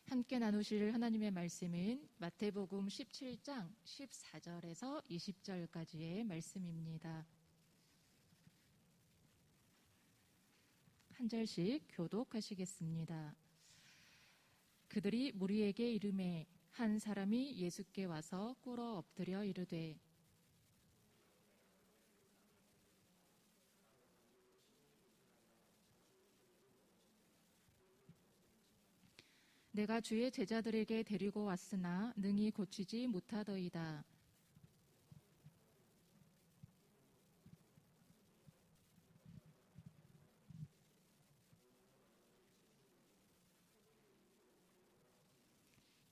함께 나누실 하나님의 말씀은 마태복음 17장 14절에서 20절까지의 말씀입니다. 한 절씩 교독하시겠습니다. 그들이 무리에게 이르매 한 사람이 예수께 와서 꿇어 엎드려 이르되 내가 주의 제자들에게 데리고 왔으나 능히 고치지 못하더이다.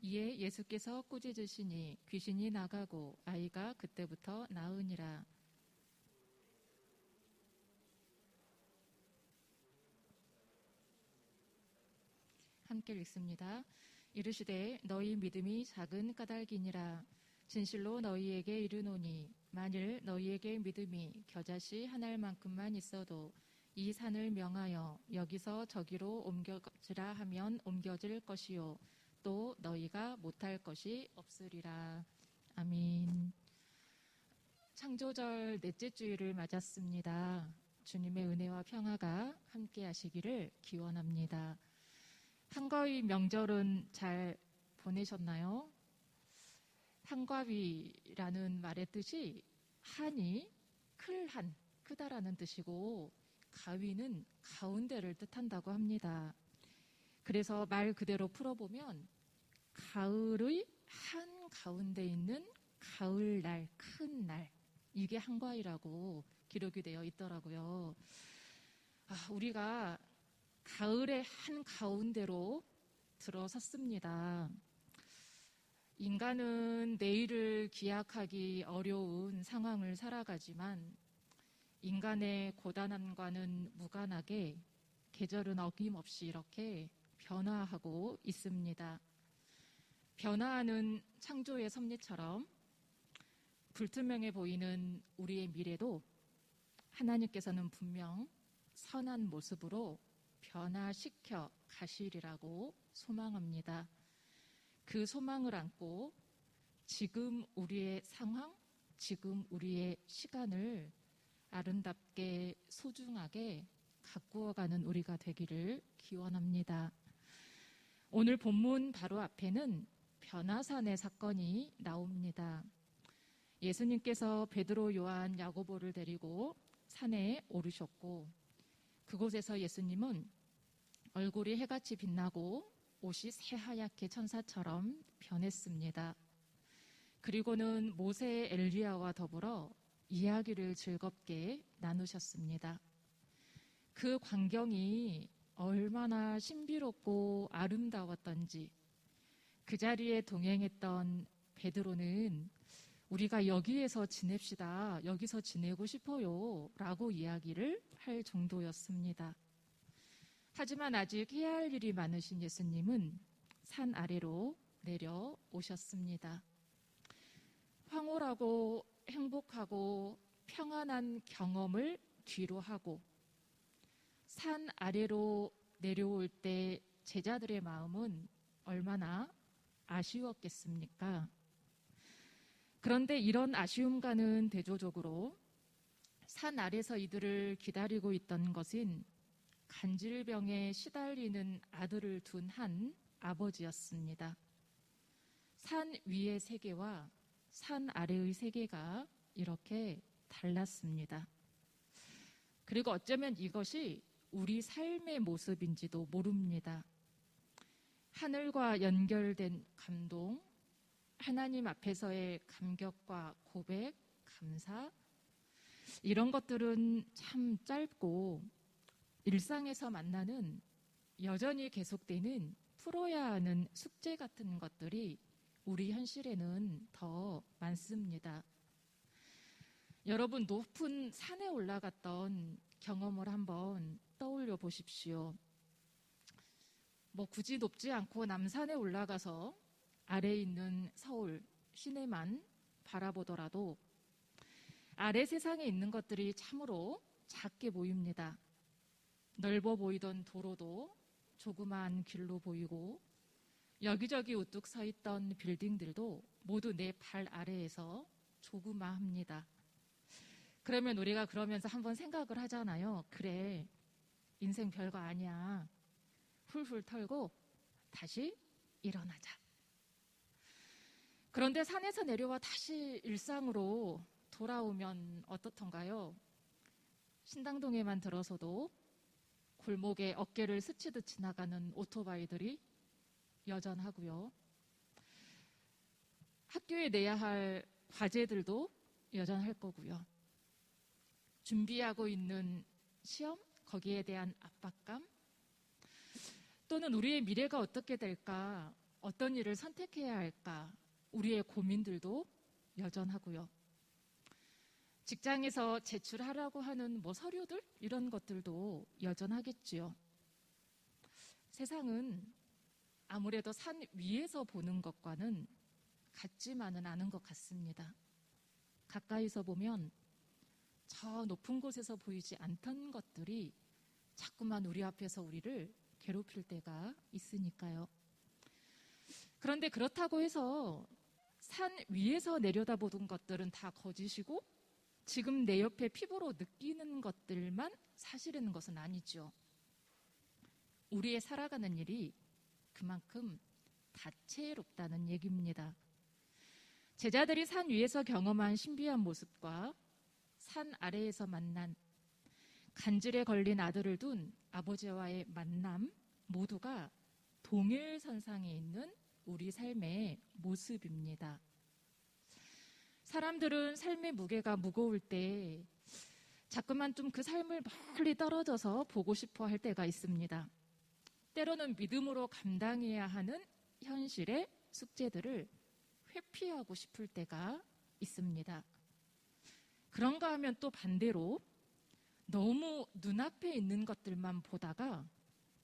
이에 예수께서 꾸짖으시니 귀신이 나가고 아이가 그때부터 나으니라. 함께 읽습니다. 이르시되 너희 믿음이 작은 까닭이니라. 진실로 너희에게 이르노니 만일 너희에게 믿음이 겨자씨 한 알만큼만 있어도 이 산을 명하여 여기서 저기로 옮겨지라 하면 옮겨질 것이요 또 너희가 못할 것이 없으리라. 아멘. 창조절 넷째 주일을 맞았습니다. 주님의 은혜와 평화가 함께 하시기를 기원합니다. 한가위 명절은 잘 보내셨나요? 한가위라는 말의 뜻이 한이 클한, 크다라는 뜻이고 가위는 가운데를 뜻한다고 합니다. 그래서 말 그대로 풀어보면 가을의 한 가운데 있는 가을날, 큰 날, 이게 한가위라고 기록이 되어 있더라고요. 우리가 가을의 한 가운데로 들어섰습니다. 인간은 내일을 기약하기 어려운 상황을 살아가지만 인간의 고단함과는 무관하게 계절은 어김없이 이렇게 변화하고 있습니다. 변화하는 창조의 섭리처럼 불투명해 보이는 우리의 미래도 하나님께서는 분명 선한 모습으로 변화시켜 가시리라고 소망합니다. 그 소망을 안고 지금 우리의 상황, 지금 우리의 시간을 아름답게 소중하게 가꾸어가는 우리가 되기를 기원합니다. 오늘 본문 바로 앞에는 변화산의 사건이 나옵니다. 예수님께서 베드로, 요한, 야고보를 데리고 산에 오르셨고 그곳에서 예수님은 얼굴이 해같이 빛나고 옷이 새하얗게 천사처럼 변했습니다. 그리고는 모세, 엘리야와 더불어 이야기를 즐겁게 나누셨습니다. 그 광경이 얼마나 신비롭고 아름다웠던지 그 자리에 동행했던 베드로는 우리가 여기에서 지냅시다, 여기서 지내고 싶어요 라고 이야기를 할 정도였습니다. 하지만 아직 해야 할 일이 많으신 예수님은 산 아래로 내려오셨습니다. 황홀하고 행복하고 평안한 경험을 뒤로 하고 산 아래로 내려올 때 제자들의 마음은 얼마나 아쉬웠겠습니까? 그런데 이런 아쉬움과는 대조적으로 산 아래서 이들을 기다리고 있던 것은 간질병에 시달리는 아들을 둔 한 아버지였습니다. 산 위의 세계와 산 아래의 세계가 이렇게 달랐습니다. 그리고 어쩌면 이것이 우리 삶의 모습인지도 모릅니다. 하늘과 연결된 감동, 하나님 앞에서의 감격과 고백, 감사, 이런 것들은 참 짧고 일상에서 만나는 여전히 계속되는 풀어야 하는 숙제 같은 것들이 우리 현실에는 더 많습니다. 여러분, 높은 산에 올라갔던 경험을 한번 떠올려 보십시오. 굳이 높지 않고 남산에 올라가서 아래에 있는 서울 시내만 바라보더라도 아래 세상에 있는 것들이 참으로 작게 보입니다. 넓어 보이던 도로도 조그마한 길로 보이고 여기저기 우뚝 서 있던 빌딩들도 모두 내 발 아래에서 조그마합니다. 그러면 우리가 그러면서 한번 생각을 하잖아요. 그래, 인생 별거 아니야. 훌훌 털고 다시 일어나자. 그런데 산에서 내려와 다시 일상으로 돌아오면 어떻던가요? 신당동에만 들어서도 골목에 어깨를 스치듯 지나가는 오토바이들이 여전하고요. 학교에 내야 할 과제들도 여전할 거고요. 준비하고 있는 시험, 거기에 대한 압박감, 또는 우리의 미래가 어떻게 될까, 어떤 일을 선택해야 할까, 우리의 고민들도 여전하고요. 직장에서 제출하라고 하는 서류들, 이런 것들도 여전하겠지요. 세상은 아무래도 산 위에서 보는 것과는 같지만은 않은 것 같습니다. 가까이서 보면 저 높은 곳에서 보이지 않던 것들이 자꾸만 우리 앞에서 우리를 괴롭힐 때가 있으니까요. 그런데 그렇다고 해서 산 위에서 내려다보던 것들은 다 거짓이고 지금 내 옆에 피부로 느끼는 것들만 사실인 것은 아니죠. 우리의 살아가는 일이 그만큼 다채롭다는 얘기입니다. 제자들이 산 위에서 경험한 신비한 모습과 산 아래에서 만난 간질에 걸린 아들을 둔 아버지와의 만남 모두가 동일선상에 있는 우리 삶의 모습입니다. 사람들은 삶의 무게가 무거울 때 자꾸만 좀 그 삶을 멀리 떨어져서 보고 싶어 할 때가 있습니다. 때로는 믿음으로 감당해야 하는 현실의 숙제들을 회피하고 싶을 때가 있습니다. 그런가 하면 또 반대로 너무 눈앞에 있는 것들만 보다가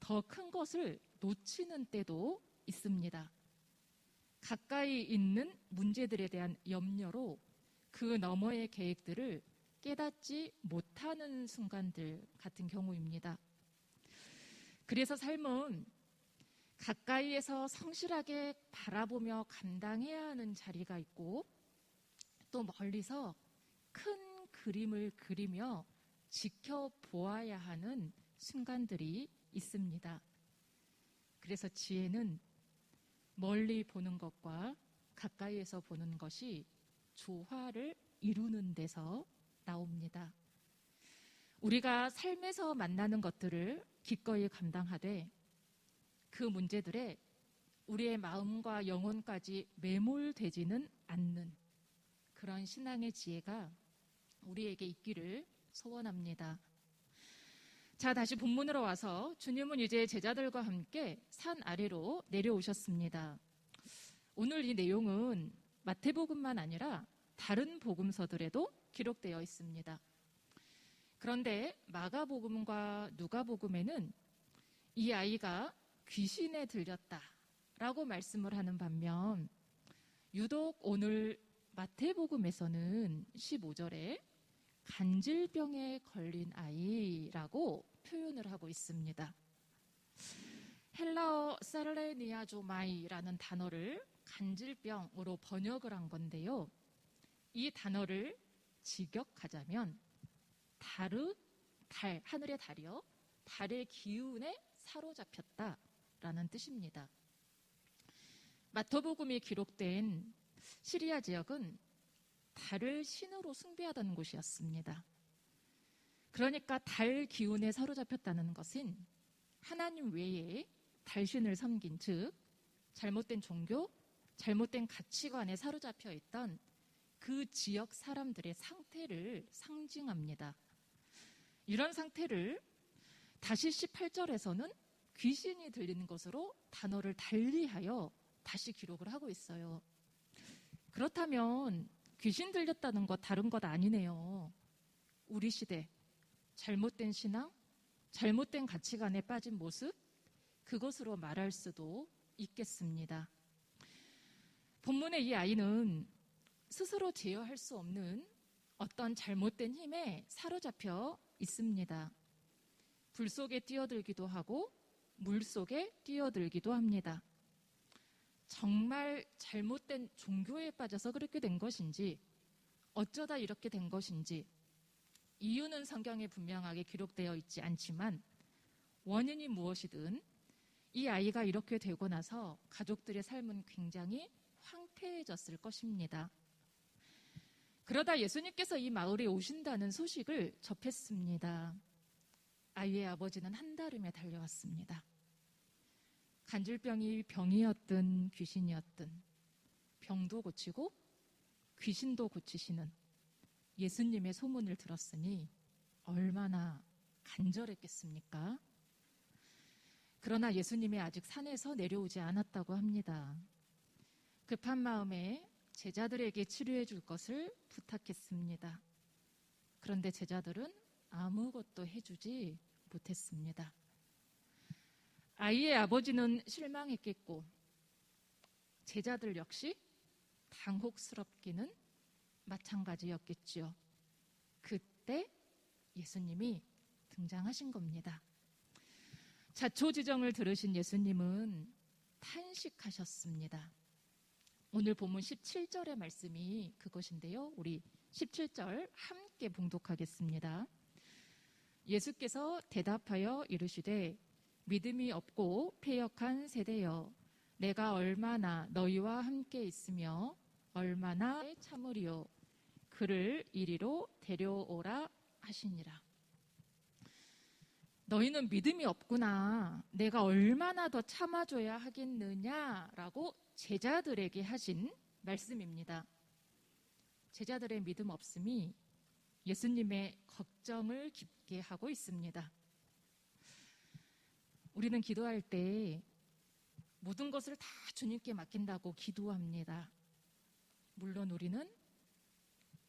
더 큰 것을 놓치는 때도 있습니다. 가까이 있는 문제들에 대한 염려로 그 너머의 계획들을 깨닫지 못하는 순간들 같은 경우입니다. 그래서 삶은 가까이에서 성실하게 바라보며 감당해야 하는 자리가 있고 또 멀리서 큰 그림을 그리며 지켜보아야 하는 순간들이 있습니다. 그래서 지혜는 멀리 보는 것과 가까이에서 보는 것이 조화를 이루는 데서 나옵니다. 우리가 삶에서 만나는 것들을 기꺼이 감당하되 그 문제들에 우리의 마음과 영혼까지 매몰되지는 않는 그런 신앙의 지혜가 우리에게 있기를 소원합니다. 자, 다시 본문으로 와서 주님은 이제 제자들과 함께 산 아래로 내려오셨습니다. 오늘 이 내용은 마태복음만 아니라 다른 복음서들에도 기록되어 있습니다. 그런데 마가복음과 누가복음에는 이 아이가 귀신에 들렸다라고 말씀을 하는 반면 유독 오늘 마태복음에서는 15절에 간질병에 걸린 아이라고 표현을 하고 있습니다. 헬라어 살레니아조마이라는 단어를 간질병으로 번역을 한 건데요. 이 단어를 직역하자면 달, 하늘의 달이요. 달의 기운에 사로잡혔다라는 뜻입니다. 마태복음이 기록된 시리아 지역은 달을 신으로 숭배하던 곳이었습니다. 그러니까 달 기운에 사로잡혔다는 것은 하나님 외에 달신을 섬긴, 즉 잘못된 종교, 잘못된 가치관에 사로잡혀 있던 그 지역 사람들의 상태를 상징합니다. 이런 상태를 다시 18절에서는 귀신이 들리는 것으로 단어를 달리하여 다시 기록을 하고 있어요. 그렇다면 귀신 들렸다는 것 다른 것 아니네요. 우리 시대 잘못된 신앙, 잘못된 가치관에 빠진 모습, 그것으로 말할 수도 있겠습니다. 본문의 이 아이는 스스로 제어할 수 없는 어떤 잘못된 힘에 사로잡혀 있습니다. 불 속에 뛰어들기도 하고 물 속에 뛰어들기도 합니다. 정말 잘못된 종교에 빠져서 그렇게 된 것인지, 어쩌다 이렇게 된 것인지, 이유는 성경에 분명하게 기록되어 있지 않지만 원인이 무엇이든 이 아이가 이렇게 되고 나서 가족들의 삶은 굉장히 황폐해졌을 것입니다. 그러다 예수님께서 이 마을에 오신다는 소식을 접했습니다. 아이의 아버지는 한달음에 달려왔습니다. 간질병이 병이었든 귀신이었든 병도 고치고 귀신도 고치시는 예수님의 소문을 들었으니 얼마나 간절했겠습니까? 그러나 예수님이 아직 산에서 내려오지 않았다고 합니다. 급한 마음에 제자들에게 치료해 줄 것을 부탁했습니다. 그런데 제자들은 아무것도 해주지 못했습니다. 아이의 아버지는 실망했겠고 제자들 역시 당혹스럽기는 마찬가지였겠지요. 그때 예수님이 등장하신 겁니다. 자초지정을 들으신 예수님은 탄식하셨습니다. 오늘 본문 17절의 말씀이 그것인데요. 우리 17절 함께 봉독하겠습니다. 예수께서 대답하여 이르시되 믿음이 없고 패역한 세대여, 내가 얼마나 너희와 함께 있으며 얼마나 참으리요, 그를 이리로 데려오라 하시니라. 너희는 믿음이 없구나, 내가 얼마나 더 참아줘야 하겠느냐라고 제자들에게 하신 말씀입니다. 제자들의 믿음 없음이 예수님의 걱정을 깊게 하고 있습니다. 우리는 기도할 때 모든 것을 다 주님께 맡긴다고 기도합니다. 물론 우리는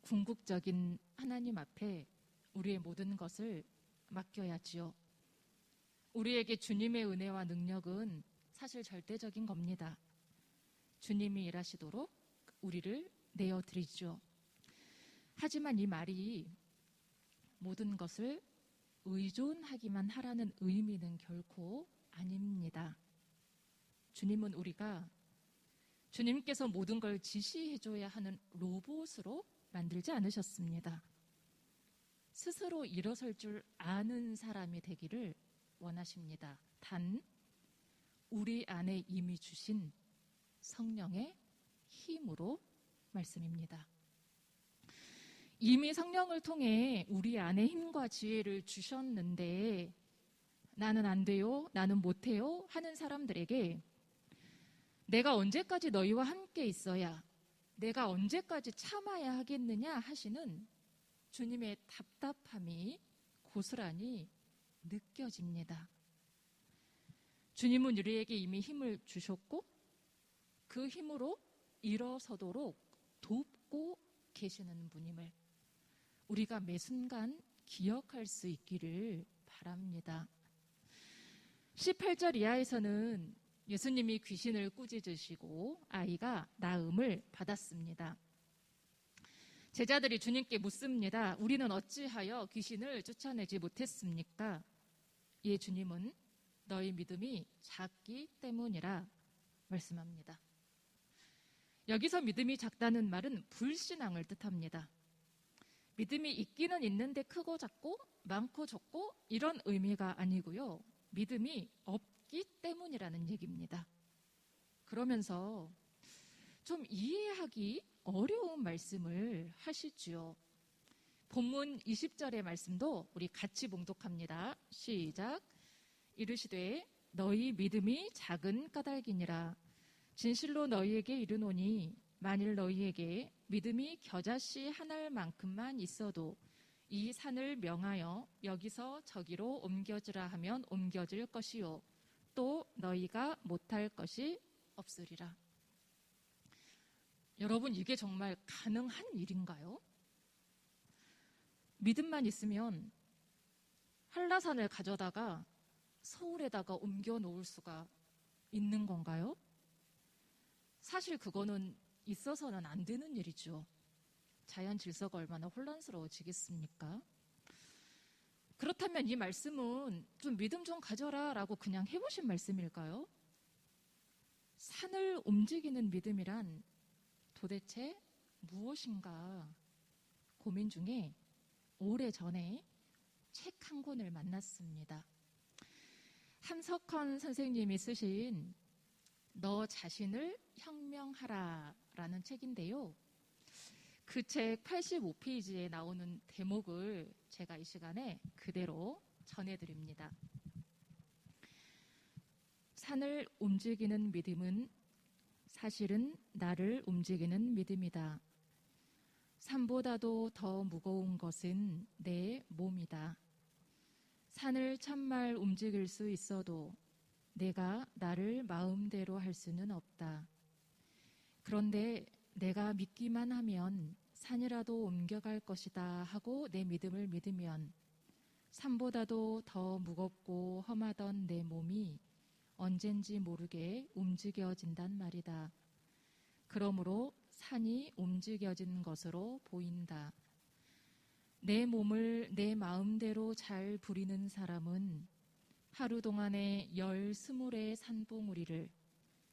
궁극적인 하나님 앞에 우리의 모든 것을 맡겨야지요. 우리에게 주님의 은혜와 능력은 사실 절대적인 겁니다. 주님이 일하시도록 우리를 내어드리죠. 하지만 이 말이 모든 것을 의존하기만 하라는 의미는 결코 아닙니다. 주님은 우리가 주님께서 모든 걸 지시해줘야 하는 로봇으로 만들지 않으셨습니다. 스스로 일어설 줄 아는 사람이 되기를 원하십니다. 단 우리 안에 이미 주신 성령의 힘으로 말씀입니다. 이미 성령을 통해 우리 안에 힘과 지혜를 주셨는데 나는 안 돼요, 나는 못해요 하는 사람들에게 내가 언제까지 너희와 함께 있어야, 내가 언제까지 참아야 하겠느냐 하시는 주님의 답답함이 고스란히 느껴집니다. 주님은 우리에게 이미 힘을 주셨고 그 힘으로 일어서도록 돕고 계시는 분임을 우리가 매 순간 기억할 수 있기를 바랍니다. 18절 이하에서는 예수님이 귀신을 꾸짖으시고 아이가 나음을 받았습니다. 제자들이 주님께 묻습니다. 우리는 어찌하여 귀신을 쫓아내지 못했습니까? 이에 주님은 너희 믿음이 작기 때문이라 말씀합니다. 여기서 믿음이 작다는 말은 불신앙을 뜻합니다. 믿음이 있기는 있는데 크고 작고 많고 적고 이런 의미가 아니고요. 믿음이 없기 때문이라는 얘기입니다. 그러면서 좀 이해하기 어려운 말씀을 하시지요. 본문 20절의 말씀도 우리 같이 봉독합니다. 시작. 이르시되 너희 믿음이 작은 까닭이니라. 진실로 너희에게 이르노니 만일 너희에게 믿음이 겨자씨 한 알만큼만 있어도 이 산을 명하여 여기서 저기로 옮겨지라 하면 옮겨질 것이요 또 너희가 못할 것이 없으리라. 여러분, 이게 정말 가능한 일인가요? 믿음만 있으면 한라산을 가져다가 서울에다가 옮겨 놓을 수가 있는 건가요? 사실 그거는 있어서는 안 되는 일이죠. 자연 질서가 얼마나 혼란스러워지겠습니까? 그렇다면 이 말씀은 좀 믿음 좀 가져라 라고 그냥 해보신 말씀일까요? 산을 움직이는 믿음이란 도대체 무엇인가 고민 중에 오래전에 책 한 권을 만났습니다. 함석헌 선생님이 쓰신 너 자신을 혁명하라 라는 책인데요. 그 책 85페이지에 나오는 대목을 제가 이 시간에 그대로 전해드립니다. 산을 움직이는 믿음은 사실은 나를 움직이는 믿음이다. 산보다도 더 무거운 것은 내 몸이다. 산을 참말 움직일 수 있어도 내가 나를 마음대로 할 수는 없다. 그런데 내가 믿기만 하면 산이라도 옮겨갈 것이다 하고 내 믿음을 믿으면 산보다도 더 무겁고 험하던 내 몸이 언젠지 모르게 움직여진단 말이다. 그러므로 산이 움직여진 것으로 보인다. 내 몸을 내 마음대로 잘 부리는 사람은 하루 동안에 20의 산봉우리를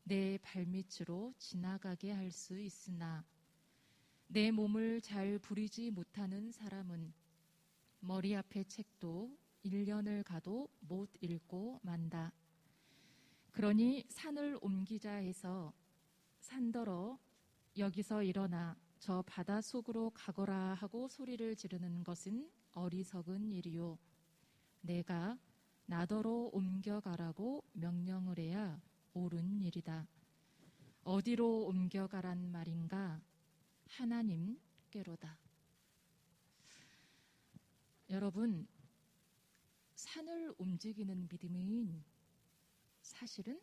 내 발밑으로 지나가게 할 수 있으나 내 몸을 잘 부리지 못하는 사람은 머리 앞의 책도 1년을 가도 못 읽고 만다. 그러니 산을 옮기자 해서 산더러 여기서 일어나 저 바다 속으로 가거라 하고 소리를 지르는 것은 어리석은 일이요. 내가 나더러 옮겨가라고 명령을 해야 옳은 일이다. 어디로 옮겨가란 말인가? 하나님께로다. 여러분, 산을 움직이는 믿음은 사실은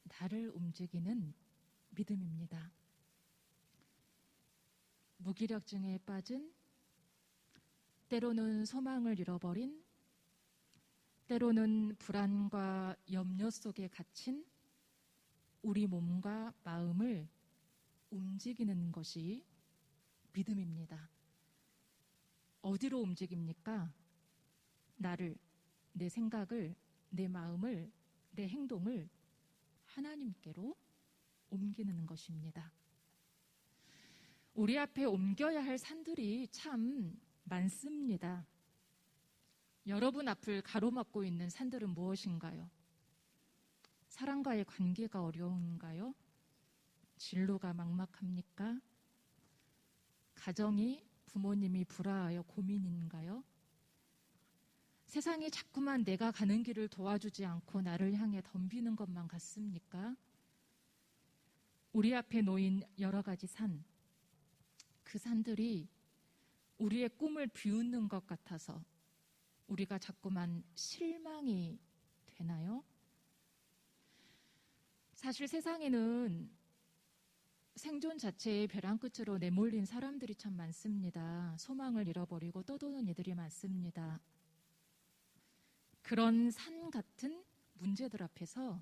나를 움직이는 믿음입니다. 무기력증에 빠진, 때로는 소망을 잃어버린, 때로는 불안과 염려 속에 갇힌 우리 몸과 마음을 움직이는 것이 믿음입니다. 어디로 움직입니까? 나를, 내 생각을, 내 마음을, 내 행동을 하나님께로 옮기는 것입니다. 우리 앞에 옮겨야 할 산들이 참 많습니다. 여러분 앞을 가로막고 있는 산들은 무엇인가요? 사람과의 관계가 어려운가요? 진로가 막막합니까? 가정이 부모님이 불화하여 고민인가요? 세상이 자꾸만 내가 가는 길을 도와주지 않고 나를 향해 덤비는 것만 같습니까? 우리 앞에 놓인 여러 가지 산, 그 산들이 우리의 꿈을 비웃는 것 같아서 우리가 자꾸만 실망이 되나요? 사실 세상에는 생존 자체의 벼랑 끝으로 내몰린 사람들이 참 많습니다. 소망을 잃어버리고 떠도는 이들이 많습니다. 그런 산 같은 문제들 앞에서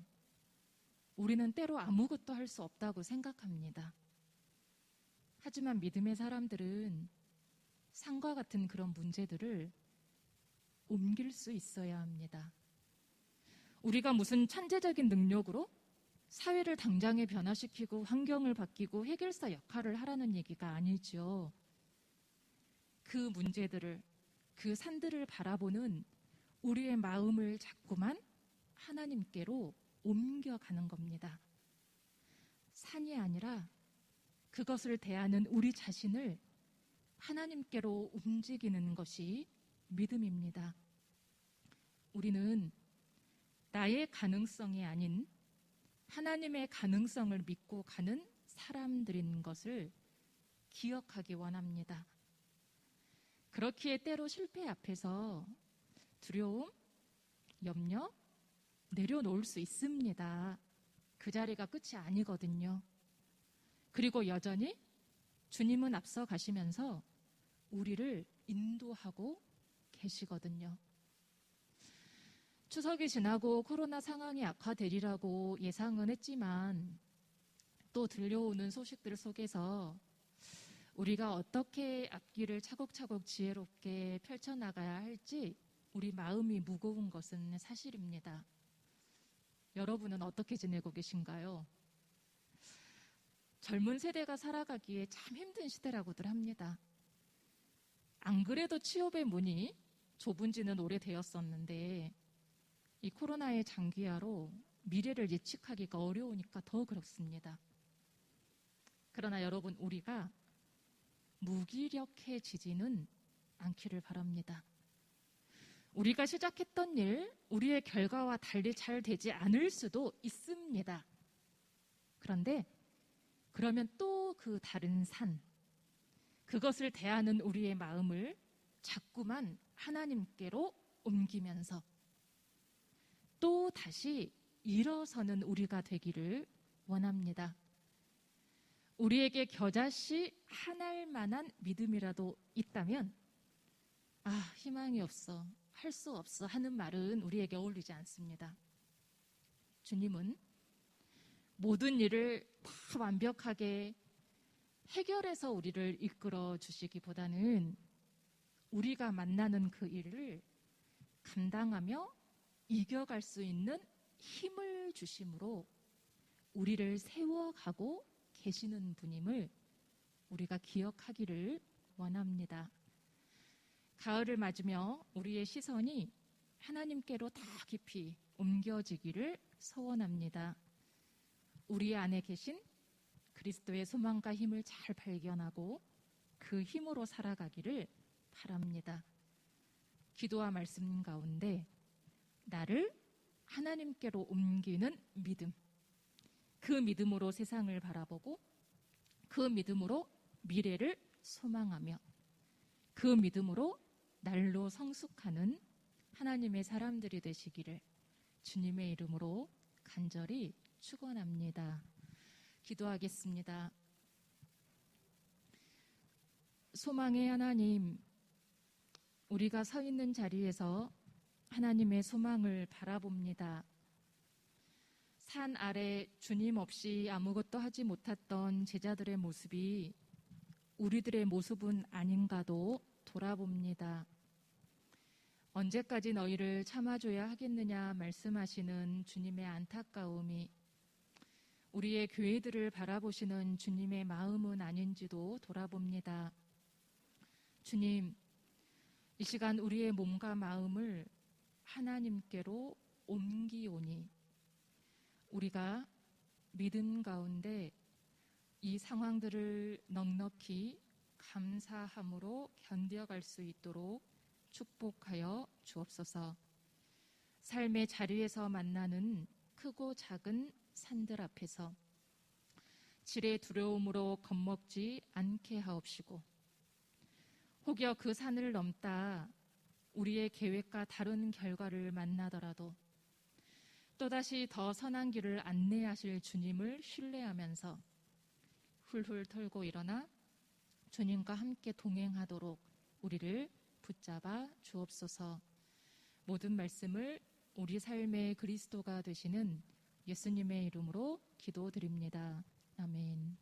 우리는 때로 아무것도 할 수 없다고 생각합니다. 하지만 믿음의 사람들은 산과 같은 그런 문제들을 옮길 수 있어야 합니다. 우리가 무슨 천재적인 능력으로 사회를 당장에 변화시키고 환경을 바뀌고 해결사 역할을 하라는 얘기가 아니죠. 그 문제들을, 그 산들을 바라보는 우리의 마음을 자꾸만 하나님께로 옮겨가는 겁니다. 산이 아니라 그것을 대하는 우리 자신을 하나님께로 움직이는 것이 믿음입니다. 우리는 나의 가능성이 아닌 하나님의 가능성을 믿고 가는 사람들인 것을 기억하기 원합니다. 그렇기에 때로 실패 앞에서 두려움, 염려, 내려놓을 수 있습니다. 그 자리가 끝이 아니거든요. 그리고 여전히 주님은 앞서 가시면서 우리를 인도하고 계시거든요. 추석이 지나고 코로나 상황이 악화되리라고 예상은 했지만 또 들려오는 소식들 속에서 우리가 어떻게 앞길을 차곡차곡 지혜롭게 펼쳐나가야 할지 우리 마음이 무거운 것은 사실입니다. 여러분은 어떻게 지내고 계신가요? 젊은 세대가 살아가기에 참 힘든 시대라고들 합니다. 안 그래도 취업의 문이 좁은 지는 오래되었었는데 이 코로나의 장기화로 미래를 예측하기가 어려우니까 더 그렇습니다. 그러나 여러분, 우리가 무기력해지지는 않기를 바랍니다. 우리가 시작했던 일, 우리의 결과와 달리 잘 되지 않을 수도 있습니다. 그런데 그러면 또 그 다른 산, 그것을 대하는 우리의 마음을 자꾸만 하나님께로 옮기면서 또 다시 일어서는 우리가 되기를 원합니다. 우리에게 겨자씨 한 알만한 믿음이라도 있다면 희망이 없어, 할 수 없어 하는 말은 우리에게 어울리지 않습니다. 주님은 모든 일을 다 완벽하게 해결해서 우리를 이끌어 주시기보다는 우리가 만나는 그 일을 감당하며 이겨갈 수 있는 힘을 주심으로 우리를 세워가고 계시는 분임을 우리가 기억하기를 원합니다. 가을을 맞으며 우리의 시선이 하나님께로 더 깊이 옮겨지기를 소원합니다. 우리 안에 계신 그리스도의 소망과 힘을 잘 발견하고 그 힘으로 살아가기를 바랍니다. 기도와 말씀 가운데 나를 하나님께로 옮기는 믿음, 그 믿음으로 세상을 바라보고 그 믿음으로 미래를 소망하며 그 믿음으로 날로 성숙하는 하나님의 사람들이 되시기를 주님의 이름으로 간절히 축원합니다. 기도하겠습니다. 소망의 하나님, 우리가 서 있는 자리에서 하나님의 소망을 바라봅니다. 산 아래 주님 없이 아무것도 하지 못했던 제자들의 모습이 우리들의 모습은 아닌가도 돌아봅니다. 언제까지 너희를 참아줘야 하겠느냐 말씀하시는 주님의 안타까움이 우리의 교회들을 바라보시는 주님의 마음은 아닌지도 돌아봅니다. 주님, 이 시간 우리의 몸과 마음을 하나님께로 옮기오니 우리가 믿음 가운데 이 상황들을 넉넉히 감사함으로 견뎌갈 수 있도록 축복하여 주옵소서. 삶의 자리에서 만나는 크고 작은 산들 앞에서 질의 두려움으로 겁먹지 않게 하옵시고 혹여 그 산을 넘다 우리의 계획과 다른 결과를 만나더라도 또다시 더 선한 길을 안내하실 주님을 신뢰하면서 훌훌 털고 일어나 주님과 함께 동행하도록 우리를 붙잡아 주옵소서. 모든 말씀을 우리 삶의 그리스도가 되시는 예수님의 이름으로 기도드립니다. 아멘.